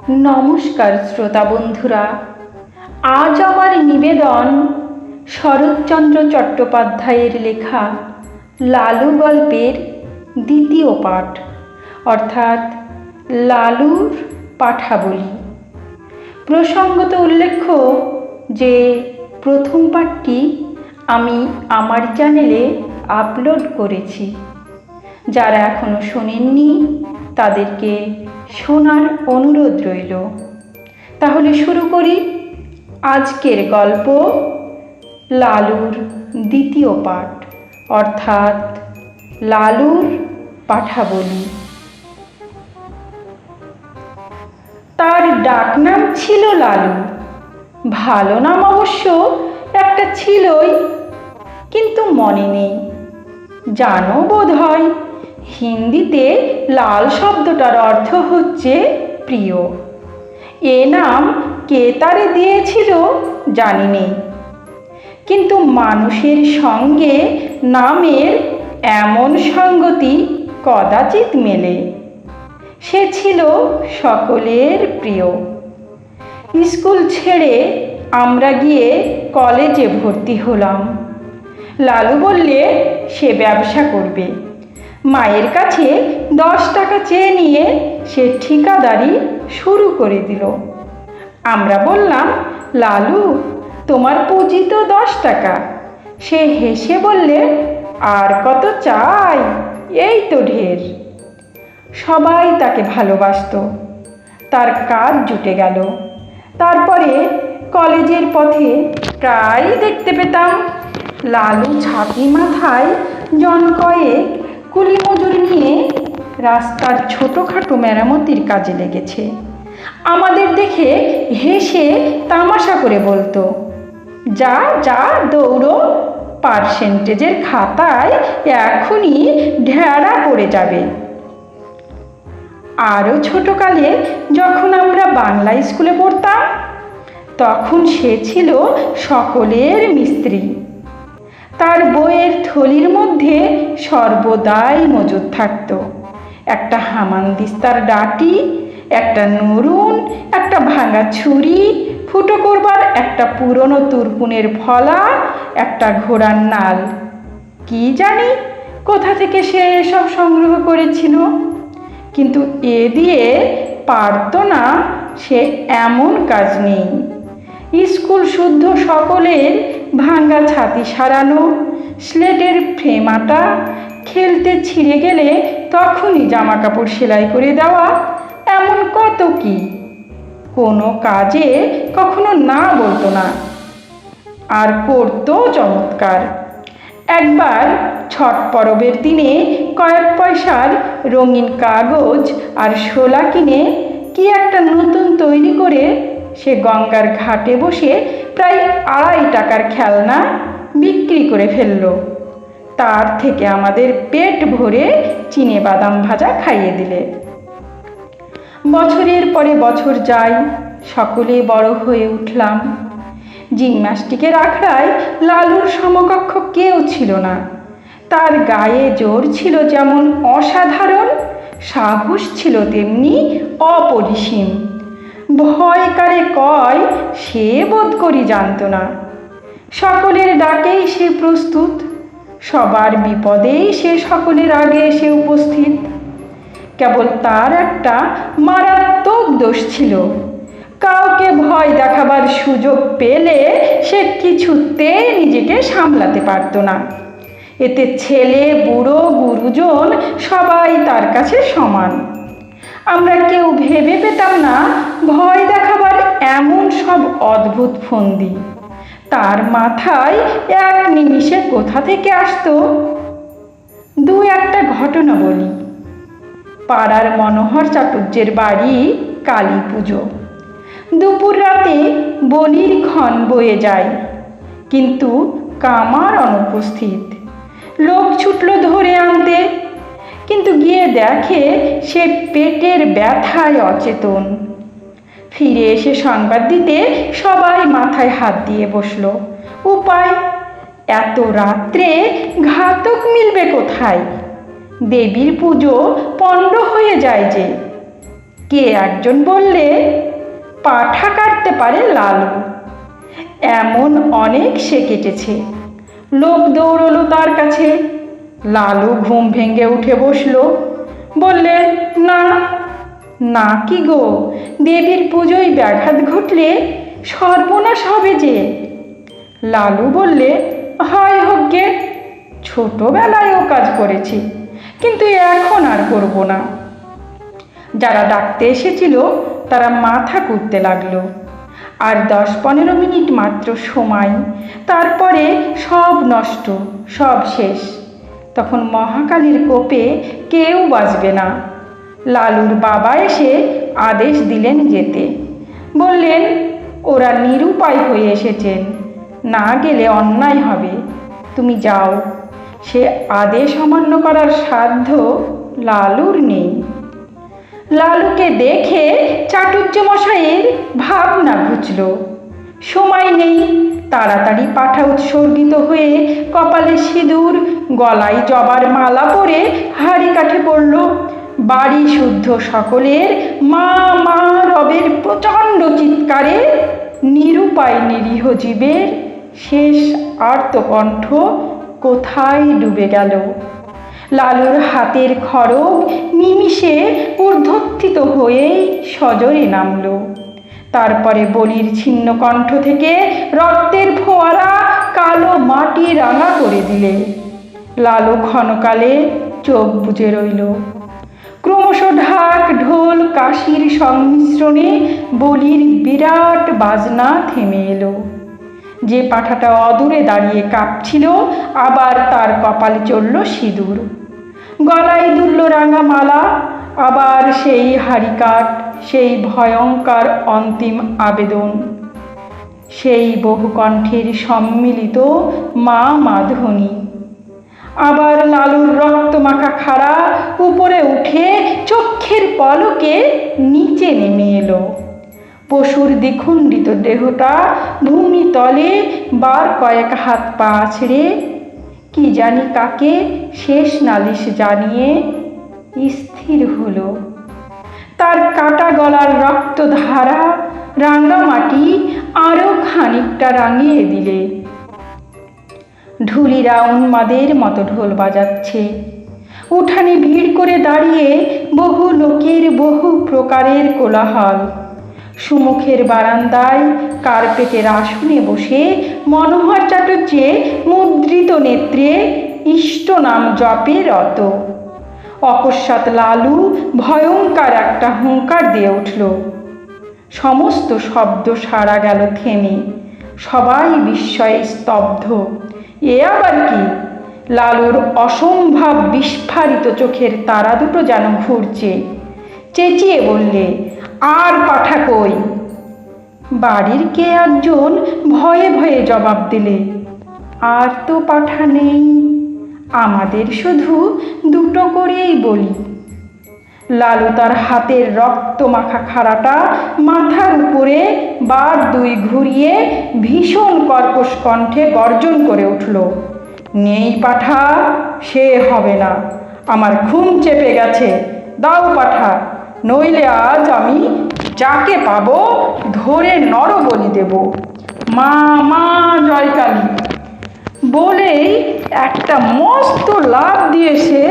নমস্কার শ্রোতা বন্ধুরা, আজ আমার নিবেদন শরৎচন্দ্র চট্টোপাধ্যায়ের লেখা লালু গল্পের দ্বিতীয় পাঠ, অর্থাৎ লালুর পাঠাবলী। প্রসঙ্গত উল্লেখ্য যে প্রথম পাঠটি আমি আমার চ্যানেলে আপলোড করেছি। যারা এখনও শোনেননি তাদেরকে শোনার অনুরোধ রইল। তাহলে শুরু করি আজকের গল্প, লালুর দ্বিতীয় পাঠ, অর্থাৎ লালুর পাঠাবলী। তার ডাকনাম ছিল লালু। ভালো নাম অবশ্য একটা ছিলই, কিন্তু মনে নেই। জানো বোধ হয়, হিন্দিতে লাল শব্দটার অর্থ হচ্ছে প্রিয়। এ নাম কে তারে দিয়েছিল জানি নেই, কিন্তু মানুষের সঙ্গে নামের এমন সঙ্গতি কদাচিৎ মেলে। সে ছিল সকলের প্রিয়। স্কুল ছেড়ে আমরা গিয়ে কলেজে ভর্তি হলাম। লালু বললে সে ব্যবসা করবে। মায়ের কাছে 10 টাকা চেয়ে নিয়ে সে ঠিকাদারি শুরু করে দিল। আমরা বললাম, লালু তোমার পুঁজি তো 10 টাকা। সে হেসে বললে, আর কত চাই, এই তো ঢের। সবাই তাকে ভালোবাসত। তার কাজ জুটে গেল। তারপরে কলেজের পথে প্রায় দেখতে পেতাম লালু ছাতি মাথায় জন কয়েক কুলি মজুর নিয়ে রাস্তার ছোটোখাটো মেরামতির কাজে লেগেছে। আমাদের দেখে হেসে তামাশা করে বলতো, যা যা দৌড়ো, পার্সেন্টেজের খাতায় এখনই ঢেড়া পড়ে যাবে। আরও ছোটোকালে যখন আমরা বাংলা স্কুলে পড়তাম, তখন সে ছিল সকলের মিস্ত্রি। তার বইয়ের থলির মধ্যে সর্বদাই মজুদ থাকত একটা হামানদিস্তার ডাঁটি, একটা নরুন, একটা ভাঙা ছুরি, ফুটো করবার একটা পুরনো তুরপুনের ফলা, একটা ঘোড়ার নাল। কি জানি কোথা থেকে সে এসব সংগ্রহ করেছিল, কিন্তু এ দিয়ে পারত না সে এমন কাজ নেই। স্কুল শুদ্ধ সকলের ভাঙ্গা ছাতি সারানো, স্লেটের ফ্রেম আটা, খেলতে ছিঁড়ে গেলে তখনই জামা কাপড় সেলাই করে দেওয়া, এমন কত কি। কোনো কাজে কখনো না বলতো না, আর করতো চমৎকার। একবার ছট পরবের দিনে কয়েক পয়সার রঙিন কাগজ আর শোলা কিনে কি একটা নতুন তৈরি করে সে গঙ্গার ঘাটে বসে প্রায় 2.5 টাকার খেলনা বিক্রি করে ফেলল। তার থেকে আমাদের পেট ভরে চিনে বাদাম ভাজা খাইয়ে দিলে। বছরের পরে বছর যায়, সকলে বড় হয়ে উঠলাম। জিমন্যাস্টিকের আখড়ায় লালুর সমকক্ষ কেউ ছিল না। তার গায়ে জোর ছিল যেমন অসাধারণ, সাহস ছিল তেমনি অপরিসীম। ভয় কারে কয় সে বোধ করি জানত না। সকলের ডাকেই সে প্রস্তুত, সবার বিপদেই সে সকলের আগে এসে উপস্থিত। কেবল তার একটা মারাত্মক দোষ ছিল, কাউকে ভয় দেখাবার সুযোগ পেলে সে কিছুতেই নিজেকে সামলাতে পারত না। এতে ছেলে বুড়ো গুরুজন সবাই তার কাছে সমান। আমরা কেউ ভেবে পেতাম না ভয় দেখাবার এমন সব অদ্ভুত ফন্দি তার মাথায় এক নিমিষে কোথা থেকে আসতো। 2-1টা ঘটনা বলি। পাড়ার মনোহর চাটুর্যের বাড়ি কালী পুজো। দুপুর রাতে বলির ক্ষণ বয়ে যায়, কিন্তু কামার অনুপস্থিত। লোক ছুটল ধরে আনতে, কিন্তু গিয়ে দেখে সে পেটের ব্যথায় অচেতন। ফিরে এসে সংবাদ দিতে সবাই মাথায় হাত দিয়ে বসল। উপায়, এত রাত্রে ঘাতক মিলবে কোথায়? দেবীর পুজো পণ্ড হয়ে যায় যে। কে একজন বললে, পাঠা কাটতে পারে লালু। এমন অনেক সে কেটেছে। লোক দৌড়লো তার কাছে। লালু ঘুম ভেঙে উঠে বসলো। বললে, না। না কি গো, দেবীর পুজোয় ব্যাঘাত ঘটলে সর্বনাশ হবে যে। লালু বললে, হয় হোক গে, ছোটবেলায়ও কাজ করেছি, কিন্তু এখন আর করব না। যারা ডাকতে এসেছিল তারা মাথা কুটতে লাগলো। আর 10-15 মিনিট মাত্র সময়, তারপরে সব নষ্ট, সব শেষ। তখন মহাকালীর কোপে কেউ বাঁচবে না। লালুর বাবা এসে আদেশ দিলেন যেতে। বললেন, ওরা নিরুপায় হয়ে এসেছেন, না গেলে অন্যায় হবে, তুমি যাও। সে আদেশ অমান্য করার সাধ্য লালুর নেই। লালুকে দেখে চাটুজ্যমশাইয়ের ভাবনা ঘুচল। সময় নেই। তাড়াতাড়ি পাঠা উৎসর্গিত হয়ে কপালে সিঁদুর, গলায় জবার মালা পরে হাঁড়ি কাঠে পড়ল। বাড়ি শুদ্ধ সকলের মা মা রবের প্রচণ্ড চিৎকারে নিরুপায় নিরীহ জীবের শেষ আর্তকণ্ঠ কোথায় ডুবে গেল। লালুর হাতের খড়গ নিমিষে ঊর্ধ্বত্থিত হয়েই সজোরে নামল। তারপরে বলির ছিন্ন কণ্ঠ থেকে রক্তের ফোয়ারা কালো মাটি রাঙা করে দিলে। লালু ক্ষণকালে চোখ বুজে রইল। ক্রমশ ঢাক ঢোল কাশির সংমিশ্রণে বলির বিরাট বাজনা থেমে এলো। যে পাঁঠাটা অদূরে দাঁড়িয়ে কাঁপছিল, আবার তার কপালে চলল সিঁদুর, গলায় দুলল রাঙা মালা। আবার সেই হাড়িকাঠ, সেই ভয়ঙ্কর অন্তিম আবেদন, সেই বহুকণ্ঠের সম্মিলিত মা মা ধ্বনি। আবার লালুর রক্তমাখা খাড়া উপরে উঠে চক্ষের পলকে নিচে নেমে এলো। পশুর দ্বিখণ্ডিত দেহটা ভূমি তলে বার কয়েক হাত পা ছেড়ে কি জানি কাকে শেষ নালিশ জানিয়ে স্থির হলো। তার কাটা গলার রক্তধারা রাঙামাটি আরও খানিকটা রাঙিয়ে দিলে। ঢুলিরা উন্মাদের মতো ঢোল বাজাচ্ছে। উঠানে ভিড় করে দাঁড়িয়ে বহু লোকের বহু প্রকারের কোলাহল। সুমুখের বারান্দায় কার্পেটের আসনে বসে মনোহর চাটুর্যে মুদ্রিত নেত্রে ইষ্ট নাম জপে রত। অকস্মাৎ লালু ভয়ঙ্কর একটা হুঙ্কার দিয়ে উঠল। সমস্ত শব্দ সারা গেল থেমে। সবাই বিস্ময়ে স্তব্ধ। এ আবার কি? লালুর অসম্ভব বিস্ফারিত চোখের তারা দুটো যেন ঘুরছে। চেঁচিয়ে বললে, আর পাঠা কই? বাড়ির কে একজন ভয়ে ভয়ে জবাব দিলে, আর তো পাঠা নেই, আমাদের শুধু দুটো করেই বলি। লালু তার হাতের রক্তমাখা খাড়াটা মাথার উপরে বার দুই ঘুরিয়ে ভীষণ কর্কশ কণ্ঠে গর্জন করে উঠল, নেই পাঠা, সে হবে না, আমার ঘুম চেপে গেছে, দাও পাঠা, নইলে আজ আমি যাকে পাবো ধরে নরবলি দেব। মা মা জয়কালী বলেই একটা মস্ত লাফ দিয়ে সে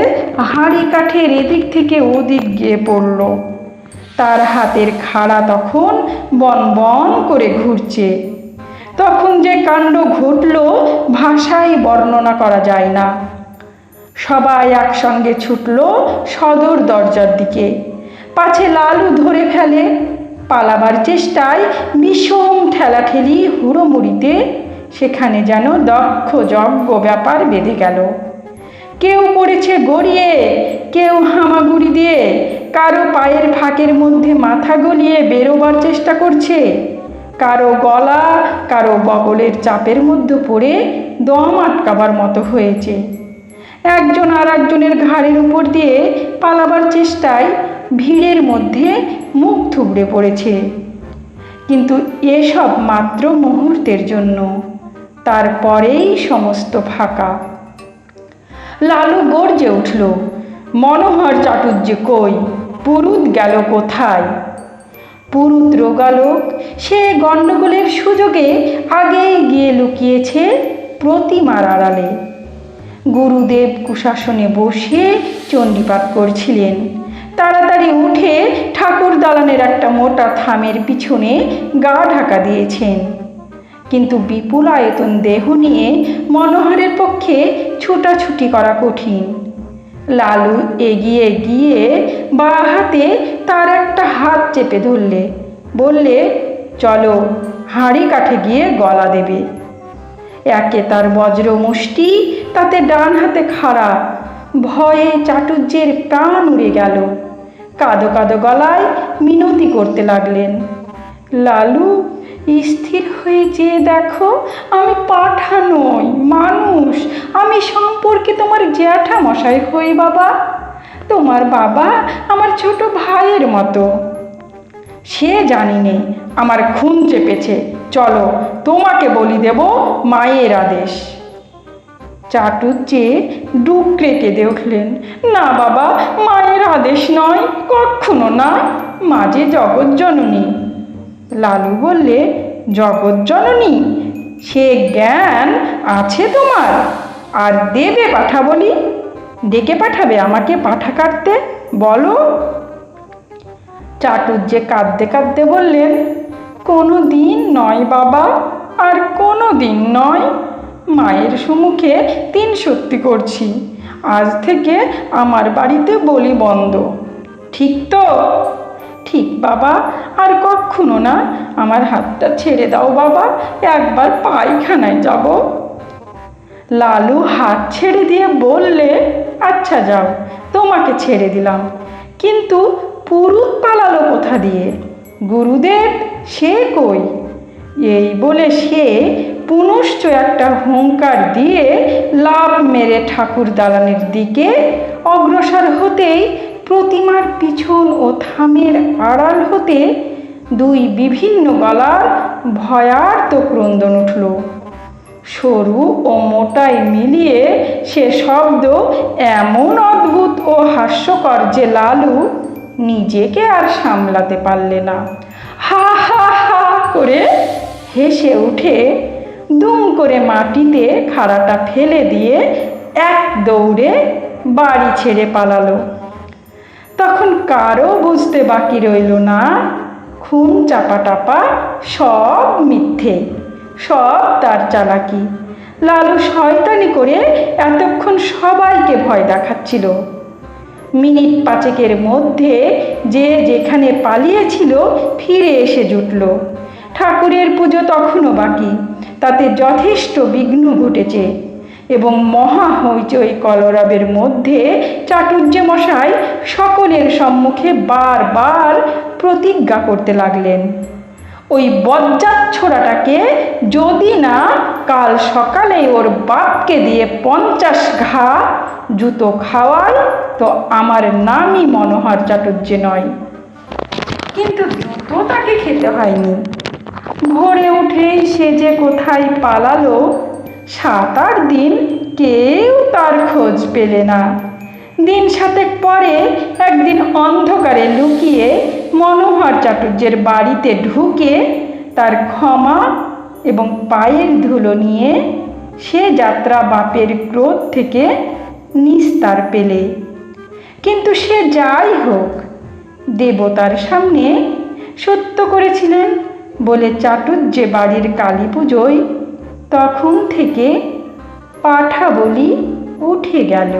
হাঁড়ি কাঠের এদিক থেকে ওদিক গিয়ে পড়ল। তার হাতের খাড়া তখন বন বন করে ঘুরছে। তখন যে কাণ্ড ঘটল ভাষায় বর্ণনা করা যায় না। সবাই একসঙ্গে ছুটল সদর দরজার দিকে, পাছে লালু ধরে ফেলে। পালাবার চেষ্টায় বিষম ঠেলাঠেলি হুড়োমুড়িতে সেখানে যেন দক্ষ যজ্ঞ ব্যাপার বেঁধে গেল। কেউ পড়েছে গড়িয়ে, কেউ হামাগুড়ি দিয়ে, কারো পায়ের ফাঁকের মধ্যে মাথা গলিয়ে বেরোবার চেষ্টা করছে, কারো গলা, কারো বগলের চাপের মধ্যে পড়ে দম আটকাবার মতো হয়েছে। একজন আর একজনের ঘাড়ের উপর দিয়ে পালাবার চেষ্টায় ভিড়ের মধ্যে মুখ থুবড়ে পড়েছে। কিন্তু এসব মাত্র মুহূর্তের জন্য, তারপরেই সমস্ত ফাঁকা। লালু গর্জে উঠল, মনোহর চাটুর্যে কই? পুরুত গেল কোথায়? পুরুত রোগালোক সে গণ্ডগোলের সুযোগে আগেই গিয়ে লুকিয়েছে প্রতিমার আড়ালে। গুরুদেব কুশাসনে বসে চণ্ডীপাঠ করছিলেন। তাড়াতাড়ি উঠে ঠাকুর দালানের একটা মোটা থামের পিছনে গা ঢাকা দিয়েছেন। কিন্তু বিপুল আয়তন দেহ নিয়ে মনোহরের পক্ষে ছুটাছুটি করা কঠিন। লালু এগিয়ে গিয়ে বাঁ হাতে তার একটা হাত চেপে ধরলে, বললে, চলো, হাঁড়ি কাঠে গিয়ে গলা দেবে। একে তার বজ্র মুষ্টি, তাতে ডান হাতে খাড়া। ভয়ে চাটুজ্যের প্রাণ উড়ে গেল। কাঁদো কাঁদো গলায় মিনতি করতে লাগলেন, লালু, স্থির হয়ে চেয়ে দেখো, আমি পাঁঠা নই, মানুষ। আমি সম্পর্কে তোমার জ্যাঠামশাই হই বাবা। তোমার বাবা আমার ছোট ভাইয়ের মতো। সে জানি নে, আমার খুন চেপেছে। চলো, তোমাকে বলি দেব, মায়ের আদেশ। চাটুজ্জে ডুকরে কেঁদে উঠলেন, না বাবা, মায়ের আদেশ নয়, কখনো না। মা যে জগৎজননী। লালু বললে, জগৎজননী? সে জ্ঞান আছে তোমার? আর দেবে পাঠা বলি? ডেকে পাঠাবে আমাকে পাঠা কাটতে? বলো। চাটুজ্জে কাঁদতে কাঁদতে বললেন, কোনো দিন নয় বাবা, আর কোনো দিন নয়। মায়ের সম্মুখে 3 সত্যি করছি, আজ থেকে আমার বাড়িতে বলি বন্ধ। ঠিক তো? ঠিক বাবা, আর কখনো না। আমার হাতটা ছেড়ে দাও বাবা, একবার পায়খানায় যাব। লালু হাত ছেড়ে দিয়ে বললে, আচ্ছা যাও, তোমাকে ছেড়ে দিলাম। কিন্তু পুরুত পালালো কোথা দিয়ে? গুরুদেব সে কই? এই বলে সে পুনশ্চ একটা হুঙ্কার দিয়ে লাফ মেরে ঠাকুর দালানের দিকে অগ্রসর হতেই প্রতিমার পিছন ও থামের আড়াল হতে 2 বিভিন্ন গলার ভয়ার্ত ক্রন্দন উঠল। সরু ও মোটায় মিলিয়ে সে শব্দ এমন অদ্ভুত ও হাস্যকর যে লালু নিজেকে আর সামলাতে পারলে না। হা হা হা করে হেসে উঠে দুম করে মাটিতে খাড়াটা ফেলে দিয়ে এক দৌড়ে বাড়ি ছেড়ে পালালো। তখন কারও বুঝতে বাকি রইল না, খুন চাপাটাপা সব মিথ্যে, সব তার চালাকি। লালু শয়তানি করে এতক্ষণ সবাইকে ভয় দেখাচ্ছিল। মিনিট 5 মধ্যে যে যেখানে পালিয়েছিল ফিরে এসে জুটল। ঠাকুরের পুজো তখনও বাকি, তাতে যথেষ্ট বিঘ্ন ঘটেছে এবং মহা হইচই কলরবের মধ্যে চাটুজ্জে মশাই সকলের সম্মুখে বারবার প্রতিজ্ঞা করতে লাগলেন, ওই বজ্জাত ছোড়াটাকে যদি না কাল সকালে ওর বাপকে দিয়ে 50 ঘা জুতো খাওয়ায়, তো আমার নামই মনোহর চাটুজ্জে নয়। কিন্তু জুতো তাকে খেতে হয়নি। ভোরে উঠেই সে যে কোথায় পালালো, 7-8 দিন কেউ তার খোঁজ পেলে না। দিন 7 পরে একদিন অন্ধকারে লুকিয়ে মনোহর চাটুজ্জের বাড়িতে ঢুকে তার ক্ষমা এবং পায়ের ধুলো নিয়ে সে যাত্রা বাপের ক্রোধ থেকে নিস্তার পেলে। কিন্তু সে যাই হোক, দেবতার সামনে সত্য করেছিলেন বলে চাটুজ্জে বাড়ির কালী পুজোয় তখন থেকে পাঠা বলি উঠে গেল।